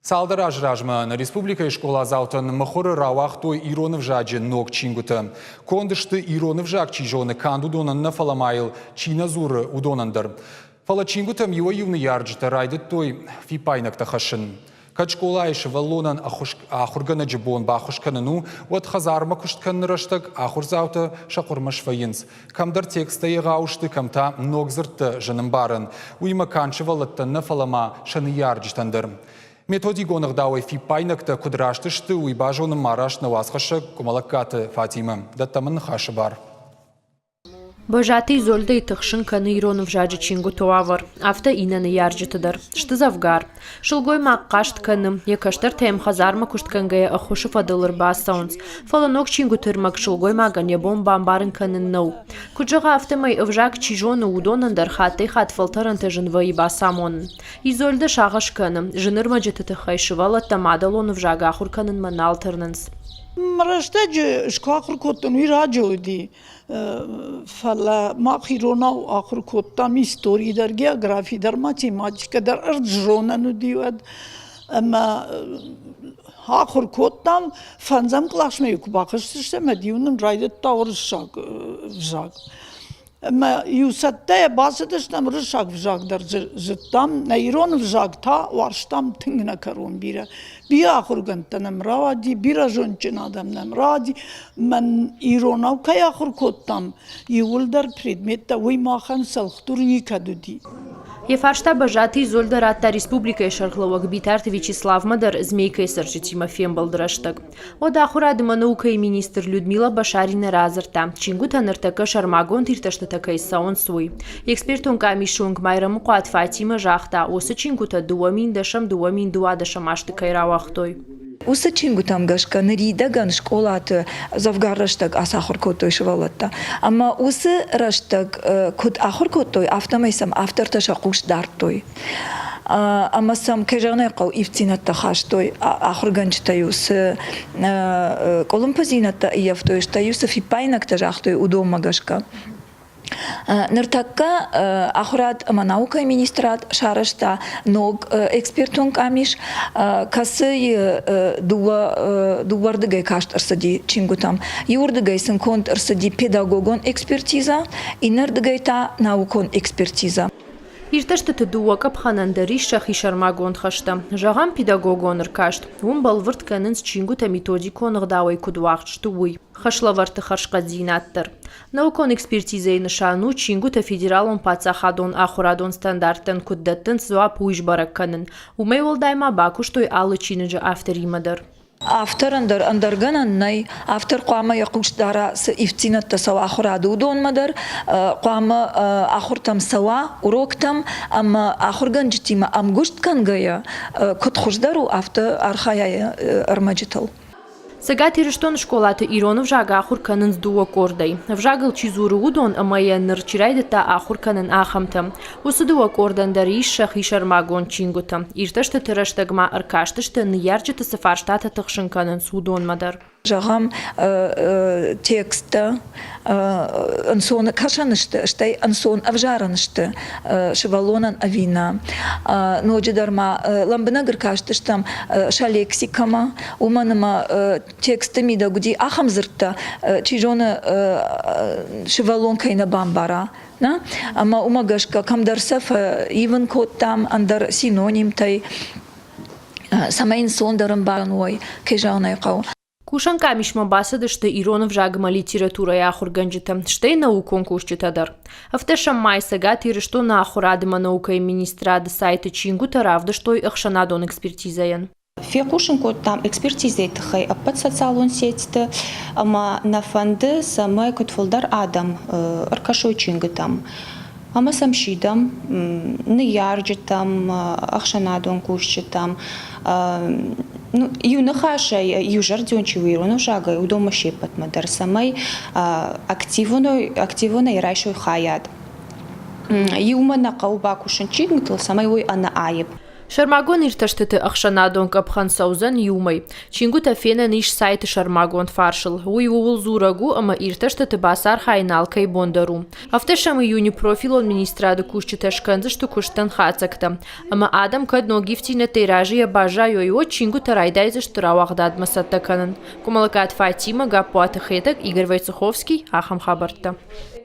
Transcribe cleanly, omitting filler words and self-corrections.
Салдар ажражма на республика школа заутан махоры равах той иронов жаджи ног чингута. Кондышты иронов жак чижоны канду донан на фаламайл чина зуры удонандар. Фала чингутам его юный ярджита райдет той фипайнак тахашин. Кад школа айши валлонан ахургана джибон бахушканану, вот хазарма кушткан раштак ахурзаута шакурмаш фаинс. Камдар текста ягаушты камта ногзырты жанымбарын. Уйма канчы валатта на фалама шаны ярджитандар. Методи гонах дауай фипайнакта кудрашты уйбажоным мараш на васхаша кумалаккаты Фатима. Даттамын хашы бар. Бажаты изольда и тахшин каны иронов жаджи чингу туавар. Афта инаны ярджитадар. Штызавгар. Шылгой маққашт каным. Якаштар тайм хазарма кушткангая ахуши фадылыр басаунс. Фаланок чингу тырмак шылгой маган ябон бамбарын канын нау. Куджага афтамай авжак чижоны удонандар хаты хат фалтаранты жынвай басамон. Изольда шағаш каным. Жыныр маджетаты хайшывала тамадалон авжага ахур канын маналтырнынс. مرشته شکاخر کتنوی راجو دی فلا ما خیرونا و آخر کتا می ستوری در گیاگرافی در ما چی ماچ که در ارد جروننو دیود اما آخر کتام فنزم کلاش میوک باخشتشته مدیونم رایدت تاور شاگ اما یوسته باسدشتم رشاگ وجاگ در جتام نیرون وجاگ تا وارشتام تنگ نکرون بیره بیا آخر گنتنم راجی بیرا جونچن آدم نم راجی من ایروناو که آخر کتام یول در پریدمیت وی ماخن سلختورنی کدو دی. Ефаршта бажаты изольда ратта республика шархловак битарт Вячеслав Мадар змейка саржи Тимофеем балдраштак. Ода ахурадыма наука и министр Людмила Башарина разырта. Чингута ныртака шармагон тирташтатака исаон суй. Экспертун камишунг майра мукуат Фатима жахта. Осы чингута дуамин дуадашам аштыка иравахтой. Усы чингутам гашка ныридаган школаты завгарраштаг асахуркотой швалатта. Ама усы раштаг код ахуркотой автомайсам авторташа кушдартой. Ама сам кежанекал ивцинатта хаштой ахурганчтаюс колумпазината ияфтойштаюс фипайнакта жахтой удома гашка. Ныртакка ахурат наука министрат шарашта ног экспертунг амиш касы дуардыгай кашт арсади чингутам юрдыгай сын конт арсади педагогон экспертиза и нырдыгайта наукон экспертиза. Ирташтаты дуакап ханандари шахи шармагон хашта. Жагам педагогон ркашт. Ум балвырт канынс чингута методикон гдауай кудуахчтуй. Хашлаварты харшкадзинаттар. Наукон экспертизей нышану чингута федералон пацахадон ахурадон стандартын куддаттын зуап уйжбарак канын. Умей волдайма бакуштой алы чиныджа авторимадар. Автор андаргананнай автор қуама яқуштара с ивцинатта сава ахураду удон мадар қуама ахуртам сава уроктам ама ахурганжитима амгушткангая кутхуждару автор архая армаджитал. Сега тирештон школаты иронов жага ахур канын сдуа кордай. Вжагал чизуру удон амая нырчирайдата ахур канын ахамтам. Усудуа кордан дариш шахи шармагон чингута. Ирташта тираштагма аркашташта ньярджата сафарштата тахшын канын судон мадар. Жагам текста ансон кашанышты, штай ансон авжаранышты, шевалонан авина. Ноджидарма ламбынагыр каштыштам шалексикама, уманама текстами да гуди ахамзырта, чижона шевалон кайна бамбара. Ама умагашка камдарсаф ивен коттам андар синоним тай самайн сондарым барануай кежанай кау. Кушан камишма басадышты иронов жагма литература я ахурганджита, штай наукон кушчитадар. Авташам май сага тирешто на ахурадыма наука и министрада сайта чингута равда штой ахшанадон экспертизаян. Фекушин код там экспертизей тхай апат социалон сетьте, ама на фанды самай код фолдар адам аркашой чингутам. Ама самшидам, не ярджитам, ахшанадон кушчитам. Юнахаша южардзончи вирону жага удома шепат мадар самай активно ирайшой хаят. Юмана каубакушин чингтл самай ой ана аеб. Шармагон ирташтыты ахшанадон капхан саузан юмай. Чингу тафена ниш сайты шармагон фаршил. Уй уул зурагу, ама ирташтыты басар хайналкай бондару. Автошам июни профилон министрады кушчыта шканзы, что куштан хацакта. Ама адам кад ногифти на тиражия бажа йойо чингу тарайдайзы, что равахдад масаттаканан. Кумалакат Фатима, Гапуата Хетак, Игорь Войцеховский, Ахам Хабарта.